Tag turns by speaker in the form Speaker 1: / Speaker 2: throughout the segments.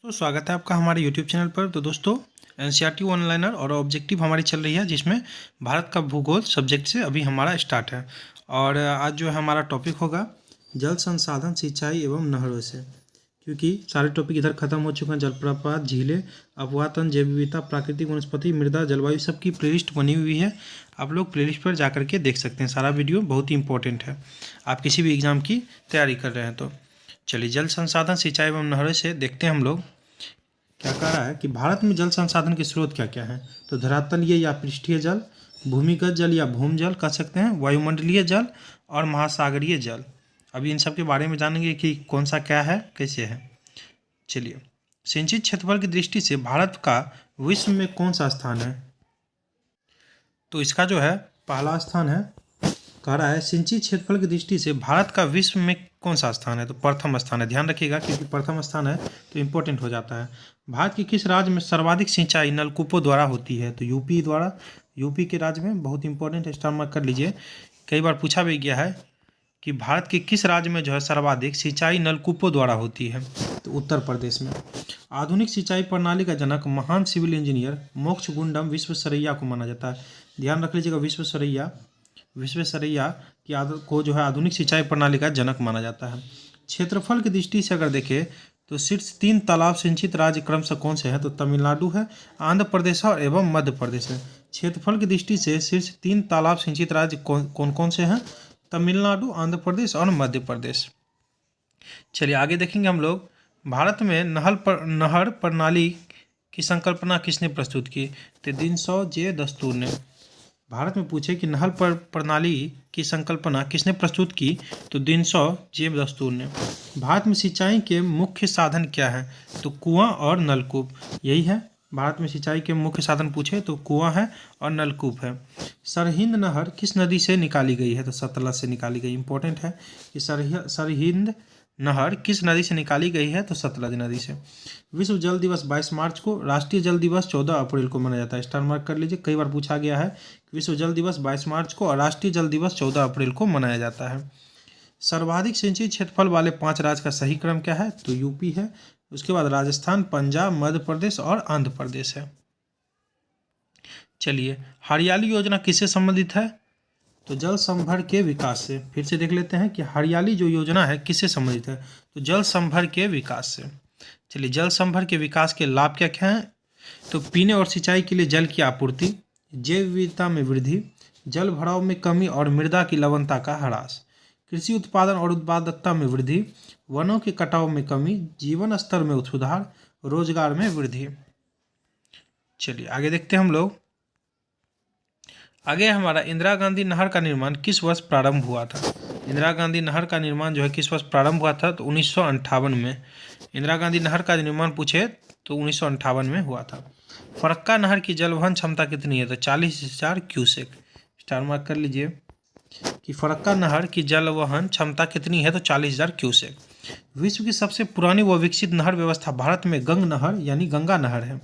Speaker 1: तो स्वागत है आपका हमारे यूट्यूब चैनल पर। तो दोस्तों, एनसीईआरटी ऑनलाइनर और ऑब्जेक्टिव हमारी चल रही है, जिसमें भारत का भूगोल सब्जेक्ट से अभी हमारा स्टार्ट है। और आज जो है हमारा टॉपिक होगा जल संसाधन, सिंचाई एवं नहरों से। क्योंकि सारे टॉपिक इधर खत्म हो चुके हैं। जलप्रपात, झीलें, अपवातन, जैव विविधता, प्राकृतिक वनस्पति, मृदा, जलवायु, सबकी प्लेलिस्ट बनी हुई है। आप लोग प्लेलिस्ट पर जा करके देख सकते हैं। सारा वीडियो बहुत ही इंपॉर्टेंट है, आप किसी भी एग्ज़ाम की तैयारी कर रहे हैं तो। चलिए, जल संसाधन, सिंचाई एवं नहरों से देखते हैं हम लोग क्या कह रहा है कि भारत में जल संसाधन के स्रोत क्या क्या हैं। तो धरातलीय या पृष्ठीय जल, भूमिगत जल या भूम जल कह सकते हैं, वायुमंडलीय जल और महासागरीय जल। अभी इन सब के बारे में जानेंगे कि कौन सा क्या है, कैसे है। चलिए, सिंचित क्षेत्रफल की दृष्टि से भारत का विश्व में कौन सा स्थान है। तो इसका जो है पहला स्थान है, कह रहा है सिंचित क्षेत्रफल की दृष्टि से भारत का विश्व में कौन सा स्थान है। तो प्रथम स्थान है। ध्यान रखिएगा, क्योंकि प्रथम स्थान है तो इम्पोर्टेंट हो जाता है। भारत के किस राज्य में सर्वाधिक सिंचाई नलकूपों द्वारा होती है। तो यूपी द्वारा, यूपी के राज्य में। बहुत इंपॉर्टेंट, स्टार मार्क कर लीजिए। कई बार पूछा भी गया है कि भारत के किस राज्य में जो है सर्वाधिक सिंचाई नलकूपों द्वारा होती है। तो उत्तर प्रदेश में। आधुनिक सिंचाई प्रणाली का जनक महान सिविल इंजीनियर मोक्षगुंडम विश्वेश्वरैया को माना जाता है। ध्यान रख लीजिएगा, विश्वेश्वरैया की को जो है आधुनिक सिंचाई प्रणाली का जनक माना जाता है। क्षेत्रफल की दृष्टि से अगर देखें तो शीर्ष 3 तालाब सिंचित राज्य क्रमशः कौन से हैं। तो तमिलनाडु है, आंध्र प्रदेश है और एवं मध्य प्रदेश है। क्षेत्रफल की दृष्टि से शीर्ष 3 तालाब सिंचित राज्य कौन कौन से हैं। तमिलनाडु, आंध्र प्रदेश और मध्य प्रदेश। चलिए आगे देखेंगे हम लोग। भारत में नहर प्रणाली की संकल्पना किसने प्रस्तुत की। तो दिनसौ जे दस्तूर ने। भारत में पूछे कि नहर प्रणाली की संकल्पना किसने प्रस्तुत की। तो दिनसौ जे दस्तूर ने। भारत में सिंचाई के मुख्य साधन क्या हैं। तो कुआं और नलकूप, यही है। भारत में सिंचाई के मुख्य साधन पूछे तो कुआं है और नलकूप है। सरहिंद नहर किस नदी से निकाली गई है। तो सतलज से निकाली गई। इंपॉर्टेंट है कि सरहिंद नहर किस नदी से निकाली गई है। तो सतलज नदी से। विश्व जल दिवस 22 मार्च को, राष्ट्रीय जल दिवस 14 अप्रैल को मनाया जाता है। स्टार मार्क कर लीजिए, कई बार पूछा गया है। विश्व जल दिवस 22 मार्च को और राष्ट्रीय जल दिवस 14 अप्रैल को मनाया जाता है। सर्वाधिक सिंचित क्षेत्रफल वाले 5 राज्य का सही क्रम क्या है। तो यूपी है। उसके बाद राजस्थान, पंजाब, मध्य प्रदेश और आंध्र प्रदेश है। चलिए, हरियाली योजना किससे संबंधित है। तो जल संभर के विकास से। फिर से देख लेते हैं कि हरियाली जो योजना है किससे संबंधित है। तो जल संभर के विकास से। चलिए, जल संभर के विकास के लाभ क्या क्या हैं। तो पीने और सिंचाई के लिए जल की आपूर्ति, जैव विविधता में वृद्धि, जल भराव में कमी और मृदा की लवणता का ह्रास, कृषि उत्पादन और उत्पादकता में वृद्धि, वनों के कटाव में कमी, जीवन स्तर में सुधार, रोजगार में वृद्धि। चलिए आगे देखते हैं हम लोग। आगे हमारा इंदिरा गांधी नहर का निर्माण किस वर्ष प्रारंभ हुआ था। इंदिरा गांधी नहर का निर्माण जो है किस वर्ष प्रारंभ हुआ था। तो 1958 में। इंदिरा गांधी नहर का निर्माण पूछे तो 1958 में हुआ था। फरक्का नहर की जलवहन क्षमता कितनी है। तो 40,000 क्यूसेक। स्टार मार्क कर लीजिए कि फरक्का नहर की जलवहन क्षमता कितनी है। तो 40,000 क्यूसेक। विश्व की सबसे पुरानी व विकसित नहर व्यवस्था भारत में गंग नहर यानी गंगा नहर है।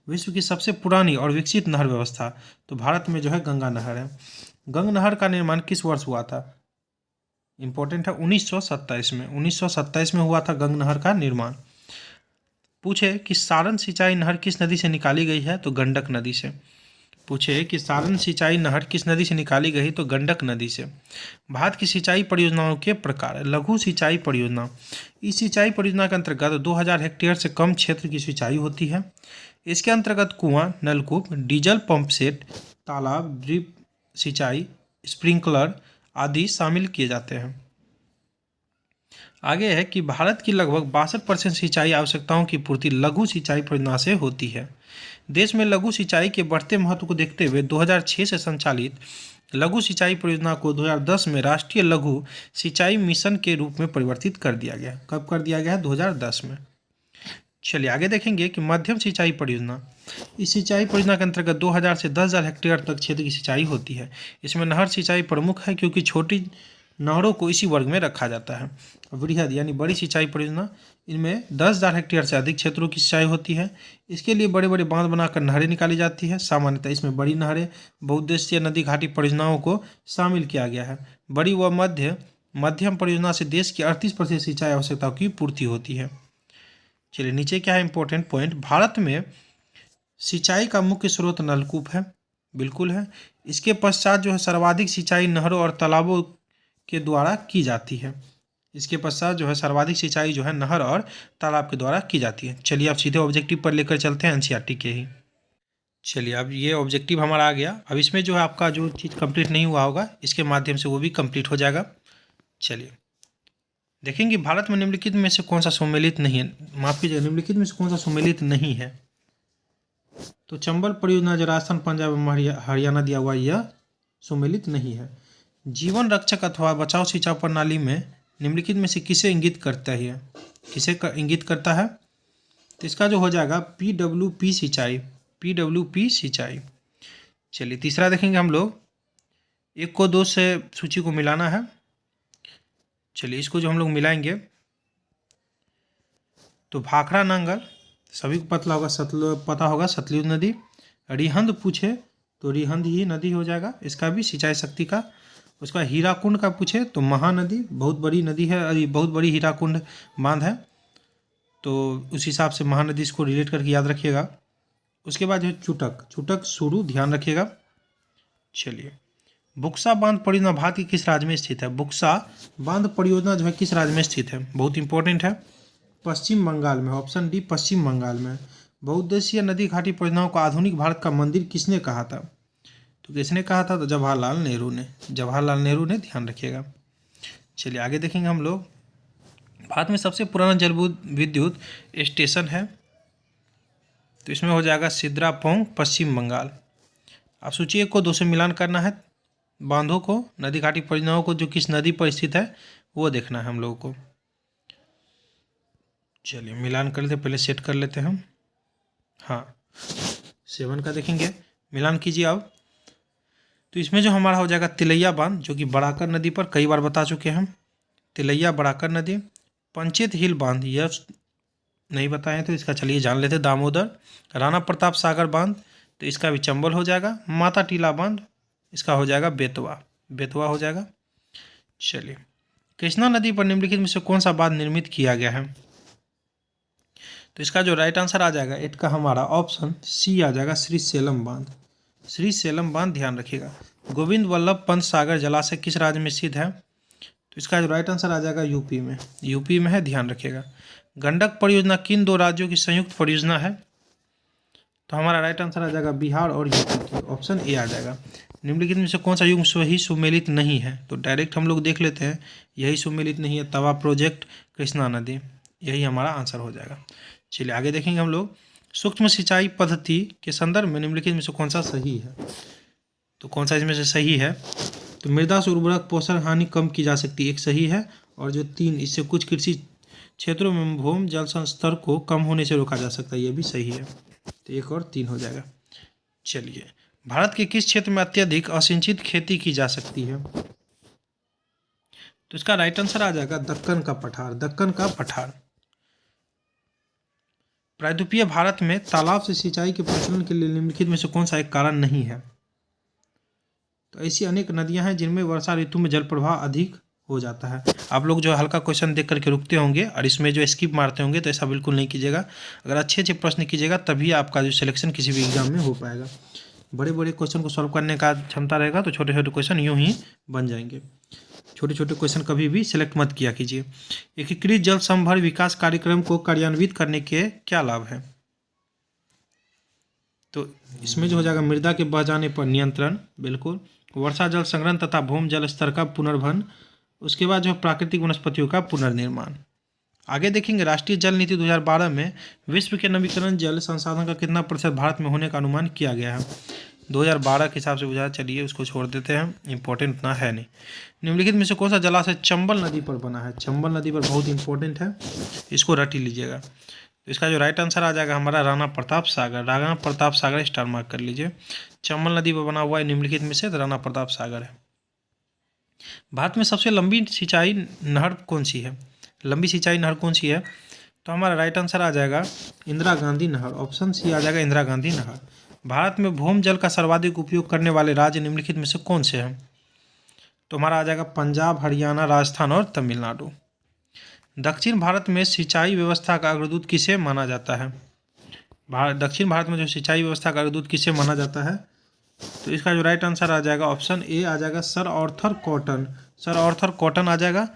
Speaker 1: विश्व की सबसे पुरानी और विकसित नहर व्यवस्था तो भारत में जो है गंगा नहर है। गंग नहर का निर्माण किस वर्ष हुआ था। इंपॉर्टेंट है, 1927 में। 1927 में हुआ था गंग नहर का निर्माण। पूछे कि सारण सिंचाई नहर किस नदी से निकाली गई है। तो गंडक नदी से। पूछे कि सारण सिंचाई नहर किस नदी से निकाली गई। तो गंडक नदी से। भारत की सिंचाई परियोजनाओं के प्रकार। लघु सिंचाई परियोजना। इस सिंचाई परियोजना के अंतर्गत 2000 हेक्टेयर से कम क्षेत्र की सिंचाई होती है। इसके अंतर्गत कुआं, नलकूप, डीजल पंप सेट, तालाब, ड्रिप सिंचाई, स्प्रिंकलर आदि शामिल किए जाते हैं। आगे है कि भारत की लगभग 62% सिंचाई आवश्यकताओं की पूर्ति लघु सिंचाई परियोजना से होती है। देश में लघु सिंचाई के बढ़ते महत्व को देखते हुए 2006 से संचालित लघु सिंचाई परियोजना को 2010 में राष्ट्रीय लघु सिंचाई मिशन के रूप में परिवर्तित कर दिया गया। कब कर दिया गया। 2010 में। चलिए आगे देखेंगे कि मध्यम सिंचाई परियोजना। इस सिंचाई परियोजना के अंतर्गत 2000 से 10,000 हेक्टेयर तक क्षेत्र की सिंचाई होती है। इसमें नहर सिंचाई प्रमुख है, क्योंकि छोटी नहरों को इसी वर्ग में रखा जाता है। वृहद यानी बड़ी सिंचाई परियोजना, इनमें 10,000 हेक्टेयर से अधिक क्षेत्रों की सिंचाई होती है। इसके लिए बड़े बड़े बांध बनाकर नहरें निकाली जाती है। सामान्यतः इसमें बड़ी नहरें, बहुउद्देशीय नदी घाटी परियोजनाओं को शामिल किया गया है। बड़ी व मध्यम परियोजना से देश की 38% सिंचाई आवश्यकताओं की पूर्ति होती है। चलिए नीचे क्या है इंपॉर्टेंट पॉइंट, भारत में सिंचाई का मुख्य स्रोत नलकूप है, बिल्कुल है। इसके पश्चात जो है सर्वाधिक सिंचाई नहरों और तालाबों के द्वारा की जाती है। इसके पश्चात जो है सर्वाधिक सिंचाई जो है नहर और तालाब के द्वारा की जाती है। चलिए अब सीधे ऑब्जेक्टिव पर लेकर चलते हैं, एनसीईआरटी के ही। चलिए अब ये ऑब्जेक्टिव हमारा आ गया। अब इसमें जो है आपका जो चीज़ कंप्लीट नहीं हुआ होगा इसके माध्यम से वो भी कंप्लीट हो जाएगा। चलिए देखेंगे भारत में निम्नलिखित में से कौन सा सम्मिलित नहीं है, माफ कीजिएगा, निम्नलिखित में से कौन सा सम्मिलित नहीं है। तो चंबल परियोजना जो राजस्थान, पंजाब एवं हरियाणा दिया हुआ यह सम्मिलित नहीं है। जीवन रक्षक अथवा बचाव सिंचाई प्रणाली में निम्नलिखित में से किसे इंगित करता है, इंगित करता है। तो इसका जो हो जाएगा PWP सिंचाई, PWP सिंचाई। चलिए तीसरा देखेंगे हम लोग, 1 को 2 से सूची को मिलाना है। चलिए इसको जो हम लोग मिलाएंगे तो भाखड़ा नांगल सभी को पता होगा सतलुज नदी। रिहंद पूछे तो रिहंद ही नदी हो जाएगा, इसका भी सिंचाई शक्ति का। उसका हीराकुंड का पूछे तो महानदी, बहुत बड़ी नदी है, बहुत बड़ी हीराकुंड बांध है, तो उस हिसाब से महानदी इसको रिलेट करके याद रखिएगा। उसके बाद जो चुटक शुरू ध्यान रखिएगा। चलिए बुक्सा बांध परियोजना भारत के किस राज्य में स्थित है। बुक्सा बांध परियोजना जो है किस राज्य में स्थित है, बहुत इंपॉर्टेंट है, पश्चिम बंगाल में। ऑप्शन डी पश्चिम बंगाल में। बहुउद्देशीय नदी घाटी परियोजनाओं को आधुनिक भारत का मंदिर किसने कहा था। तो किसने कहा था, तो जवाहरलाल नेहरू ने, ध्यान रखिएगा। चलिए आगे देखेंगे हम लोग, भारत में सबसे पुराना जल विद्युत स्टेशन है, तो इसमें हो जाएगा सिद्रापोंग, पश्चिम बंगाल। अब सूची 1 को 2 से मिलान करना है, बांधों को, नदी घाटी परियोजनाओं को जो किस नदी पर स्थित है वो देखना है हम लोगों को। चलिए मिलान कर लेते, पहले सेट कर लेते हैं हम। हाँ 7 का देखेंगे, मिलान कीजिए अब। तो इसमें जो हमारा हो जाएगा तिलैया बांध, जो कि बड़ाकर नदी पर, कई बार बता चुके हैं हम, तिलैया बड़ाकर नदी। पंचेत हिल बांध यह नहीं बताएं तो इसका चलिए जान लेते, दामोदर। राणा प्रताप सागर बांध तो इसका भी चंबल हो जाएगा। माता टीला बांध इसका हो जाएगा बेतवा हो जाएगा। चलिए कृष्णा नदी पर निम्नलिखित में से कौन सा बांध निर्मित किया गया है। तो इसका जो राइट आंसर आ जाएगा 8 का हमारा ऑप्शन सी आ जाएगा, श्री सेलम बांध ध्यान रखिएगा। गोविंद वल्लभ पंत सागर जलाशय किस राज्य में स्थित है। तो इसका जो राइट आंसर आ जाएगा यूपी में है, ध्यान रखिएगा। गंडक परियोजना किन 2 राज्यों की संयुक्त परियोजना है। तो हमारा राइट आंसर आ जाएगा बिहार और यूपी की, ऑप्शन ए आ जाएगा। निम्नलिखित में से कौन सा युग सही सुमेलित नहीं है। तो डायरेक्ट हम लोग देख लेते हैं, यही सुमेलित नहीं है, तवा प्रोजेक्ट, कृष्णा नदी, यही हमारा आंसर हो जाएगा। चलिए आगे देखेंगे हम लोग, सूक्ष्म सिंचाई पद्धति के संदर्भ में निम्नलिखित में से कौन सा सही है। तो कौन सा इसमें से सही है, तो मृदा से उर्वरक पोषण हानि कम की जा सकती है, एक सही है। और जो 3, इससे कुछ कृषि क्षेत्रों में भूमि जल स्तर को कम होने से रोका जा सकता है, ये भी सही है। तो 1 और 3 हो जाएगा। चलिए भारत के किस क्षेत्र में अत्यधिक असिंचित खेती की जा सकती है। तो इसका राइट आंसर आ जाएगा दक्कन का पठार। प्रायद्वीपीय भारत में तालाब से सिंचाई के प्रचलन के लिए निम्नलिखित में से कौन सा एक कारण नहीं है। तो ऐसी अनेक नदियां हैं जिनमें वर्षा ऋतु में जल प्रवाह अधिक हो जाता है। आप लोग जो हल्का क्वेश्चन देख करके रुकते होंगे और इसमें जो स्किप मारते होंगे, तो ऐसा बिल्कुल नहीं कीजिएगा। अगर अच्छे प्रश्न कीजिएगा तभी आपका जो सिलेक्शन किसी भी एग्जाम में हो पाएगा। बड़े क्वेश्चन को सॉल्व करने का क्षमता रहेगा तो छोटे क्वेश्चन यूं ही बन जाएंगे। छोटे क्वेश्चन कभी भी सिलेक्ट मत किया कीजिए। एकीकृत जल संभर विकास कार्यक्रम को कार्यान्वित करने के क्या लाभ है। तो इसमें जो हो जाएगा मृदा के बह जाने पर नियंत्रण, बिल्कुल। वर्षा जल संग्रहण तथा भूमि जल स्तर का पुनर्भरण। उसके बाद जो प्राकृतिक वनस्पतियों का पुनर्निर्माण। आगे देखेंगे, राष्ट्रीय जल नीति 2012 में विश्व के नवीकरण जल संसाधन का कितना प्रतिशत भारत में होने का अनुमान किया गया है। 2012 के हिसाब से बुझा, चलिए उसको छोड़ देते हैं, इंपॉर्टेंट उतना है नहीं। निम्नलिखित में से कौन सा जलाशय चंबल नदी पर बना है। चंबल नदी पर बहुत इंपॉर्टेंट है, इसको रट ही लीजिएगा। तो इसका जो राइट आंसर आ जाएगा हमारा राणा प्रताप सागर स्टार मार्क कर लीजिए। चंबल नदी पर बना हुआ है निम्नलिखित में से, तो राणा प्रताप सागर है। भारत में सबसे लंबी सिंचाई नहर कौन सी है। तो हमारा राइट आंसर आ जाएगा इंदिरा गांधी नहर, ऑप्शन सी आ जाएगा इंदिरा गांधी नहर। भारत में भूमि जल का सर्वाधिक उपयोग करने वाले राज्य निम्नलिखित में से कौन से हैं। तो हमारा आ जाएगा पंजाब, हरियाणा, राजस्थान और तमिलनाडु। दक्षिण भारत में सिंचाई व्यवस्था का अग्रदूत किसे माना जाता है? दक्षिण भारत में जो सिंचाई व्यवस्था का अग्रदूत किसे माना जाता है? तो इसका जो राइट आंसर आ जाएगा ऑप्शन ए आ जाएगा sir Arthur Cotton. Sir Arthur Cotton आ जाएगा।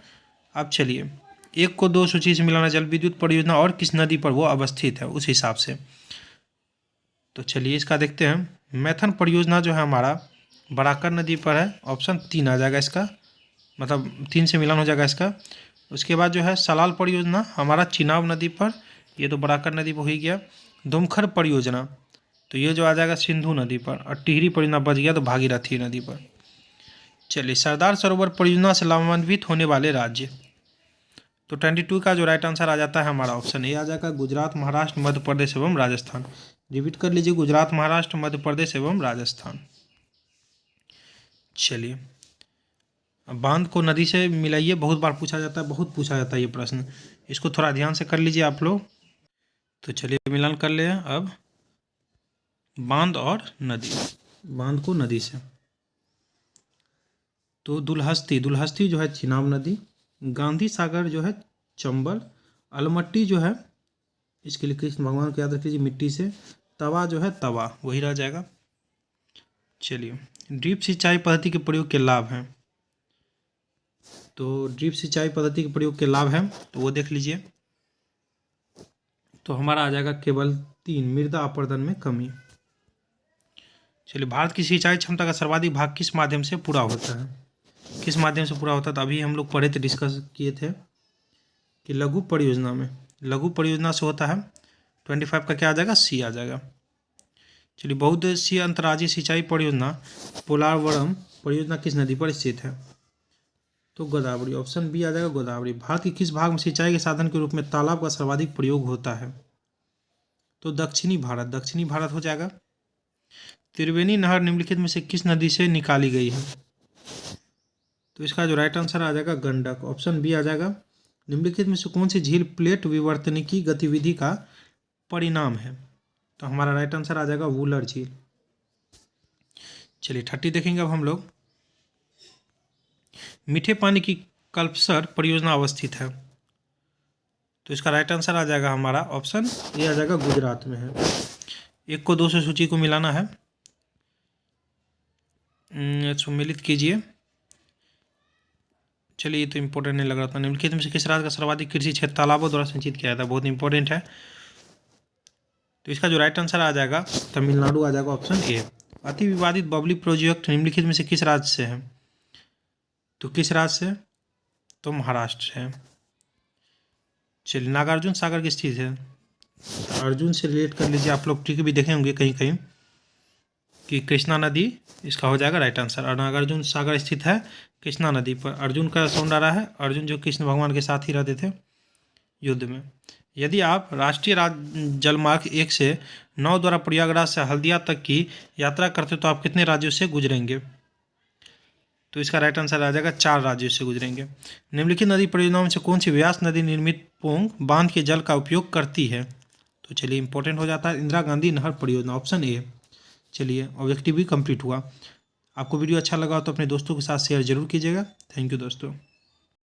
Speaker 1: अब चलिए, 1 को 2 सूची से मिलाना, जल विद्युत परियोजना और किस नदी पर वो अवस्थित है उस हिसाब से। तो चलिए इसका देखते हैं। मैथन परियोजना जो है हमारा बराकर नदी पर है, ऑप्शन 3 आ जाएगा इसका, मतलब 3 से मिलान हो जाएगा इसका। उसके बाद जो है सलाल परियोजना हमारा चिनाब नदी पर, ये तो बराकर नदी पर हो ही गया। दुमखर परियोजना तो ये जो आ जाएगा सिंधु नदी पर, और टिहरी परियोजना बच गया तो भागीरथी नदी पर। चलिए, सरदार सरोवर परियोजना से लाभान्वित होने वाले राज्य, तो 22 का जो राइट आंसर आ जाता है हमारा ऑप्शन ए आ जाएगा गुजरात, महाराष्ट्र, मध्य प्रदेश एवं राजस्थान। रिपीट कर लीजिए, गुजरात, महाराष्ट्र, मध्य प्रदेश एवं राजस्थान। चलिए, बांध को नदी से मिलाइए, बहुत बार पूछा जाता है, बहुत पूछा जाता है ये प्रश्न, इसको थोड़ा ध्यान से कर लीजिए आप लोग। तो चलिए मिलान कर ले अब बांध और नदी, बांध को नदी से। तो दुलहस्ती जो है चिनाब नदी, गांधी सागर जो है चंबल, अलमट्टी जो है इसके लिए कृष्ण भगवान को याद रख लीजिए मिट्टी से, तवा जो है तवा वही रह जाएगा। चलिए, ड्रिप सिंचाई पद्धति के प्रयोग के लाभ हैं, तो ड्रिप सिंचाई पद्धति के प्रयोग के लाभ हैं तो वो देख लीजिए। तो हमारा आ जाएगा केवल 3, मृदा अपरदन में कमी। चलिए, भारत की सिंचाई क्षमता का सर्वाधिक भाग किस माध्यम से पूरा होता है? किस माध्यम से पूरा होता है? तो अभी हम लोग पढ़े थे, डिस्कस किए थे कि लघु परियोजना में, लघु परियोजना से होता है। 25 का क्या आ जाएगा? सी आ जाएगा। चलिए, बहुउद्देशीय अंतर्राज्यीय सिंचाई परियोजना पोलावरम परियोजना किस नदी पर स्थित है? तो गोदावरी, ऑप्शन बी आ जाएगा गोदावरी। भारत के किस भाग में सिंचाई के साधन के रूप में तालाब का सर्वाधिक प्रयोग होता है? तो दक्षिणी भारत हो जाएगा। त्रिवेणी नहर निम्नलिखित में से किस नदी से निकाली गई है? तो इसका जो राइट आंसर आ जाएगा गंडक, ऑप्शन बी आ जाएगा। निम्नलिखित में से कौन सी झील प्लेट विवर्तनिकी गतिविधि का परिणाम है? तो हमारा राइट आंसर आ जाएगा वुलर झील। चलिए, 30 देखेंगे अब हम लोग। मीठे पानी की कल्पसर परियोजना अवस्थित है, तो इसका राइट आंसर आ जाएगा हमारा ऑप्शन ए आ जाएगा गुजरात में है। 1 को 2 से सूची को मिलाना है, सम्मिलित कीजिए। चलिए, ये तो इंपॉर्टेंट नहीं लग रहा था। निम्नलिखित में से किस राज्य का सर्वाधिक कृषि क्षेत्र तालाबों द्वारा संचित किया जाता है? बहुत इंपॉर्टेंट है। तो इसका जो राइट आंसर आ जाएगा तमिलनाडु आ जाएगा, ऑप्शन ए। अति विवादित बबली प्रोजेक्ट निम्नलिखित में से किस राज्य से है? तो किस राज्य से? तो महाराष्ट्र से है। चलिए, नागार्जुन सागर की स्थित है, तो अर्जुन से रिलेट कर लीजिए आप लोग, ठीक भी देखे होंगे कहीं कहीं कि कृष्णा नदी इसका हो जाएगा राइट आंसर। और नागार्जुन सागर स्थित है कृष्णा नदी पर। अर्जुन का सौंड आ रहा है, अर्जुन जो कृष्ण भगवान के साथ ही रहते थे युद्ध में। यदि आप राष्ट्रीय जलमार्ग 1 से 9 द्वारा प्रयागराज से हल्दिया तक की यात्रा करते तो आप कितने राज्यों से गुजरेंगे? तो इसका राइट आंसर आ जाएगा 4 राज्यों से गुजरेंगे। निम्नलिखित नदी परियोजनाओं में से कौन सी व्यास नदी निर्मित पोंग बांध के जल का उपयोग करती है? तो चलिए, इंपॉर्टेंट हो जाता है इंदिरा गांधी नहर परियोजना, ऑप्शन ए। चलिए, ऑब्जेक्टिव भी कंप्लीट हुआ। आपको वीडियो अच्छा लगा तो अपने दोस्तों के साथ शेयर जरूर कीजिएगा। थैंक यू दोस्तों।